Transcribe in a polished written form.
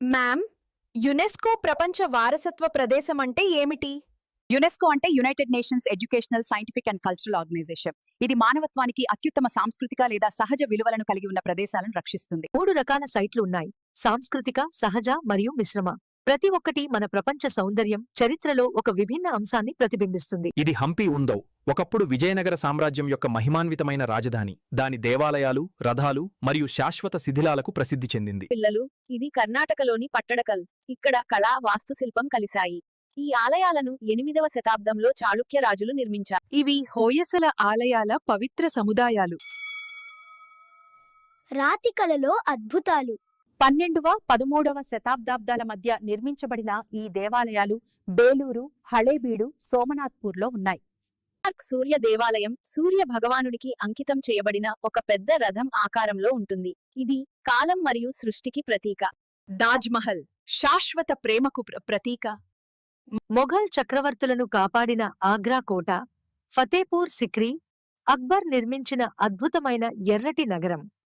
Ma'am, UNESCO ప్రపంచ వారసత్వ ప్రదేశం అంటే ఏమిటి? యునెస్కో అంటే United Nations Educational, Scientific and Cultural Organization. ఇది మానవత్వానికి అత్యుత్తమ సాంస్కృతిక లేదా సహజ విలువలను కలిగి ఉన్న ప్రదేశాలను రక్షిస్తుంది. 3 రకాల సైట్లు ఉన్నాయి: సాంస్కృతిక, సహజ మరియు మిశ్రమ. ప్రతి ఒక్కటి మన ప్రపంచ సౌందర్యం, చరిత్రలో ఒక విభిన్న అంశాన్ని ప్రతిబింబిస్తుంది. ఇది హంపి ఉందవ్, ఒకప్పుడు విజయనగర సామ్రాజ్యం యొక్క మహిమాన్వితమైన రాజధాని. దాని దేవాలయాలు, రథాలు మరియు శాశ్వత శిథిలాలకు ప్రసిద్ధి చెందింది. పిల్లలు, ఇది కర్ణాటకలోని పట్టడకల్. ఇక్కడ కళా, వాస్తుశిల్పం కలిశాయి. ఈ ఆలయాలను 8వ శతాబ్దంలో చాళుక్య రాజులు నిర్మించారు. ఇవి హోయసల ఆలయాల పవిత్ర సముదాయాలు. రాతి కళలో అద్భుతాలు. 12వ, 13వ శతాబ్దాల మధ్య నిర్మించబడిన ఈ దేవాలయాలు బేలూరు, హళేబీడు, సోమనాథ్పూర్లో ఉన్నాయి. సూర్య దేవాలయం సూర్య భగవానుడికి అంకితం చేయబడిన ఒక పెద్ద రథం ఆకారంలో ఉంటుంది. ఇది కాలం మరియు సృష్టికి ప్రతీక. తాజ్మహల్ శాశ్వత ప్రేమకు ప్రతీక. మొఘల్ చక్రవర్తులను కాపాడిన ఆగ్రా కోట, ఫతేపూర్ సిక్రీ, అక్బర్ నిర్మించిన అద్భుతమైన ఎర్రటి నగరం.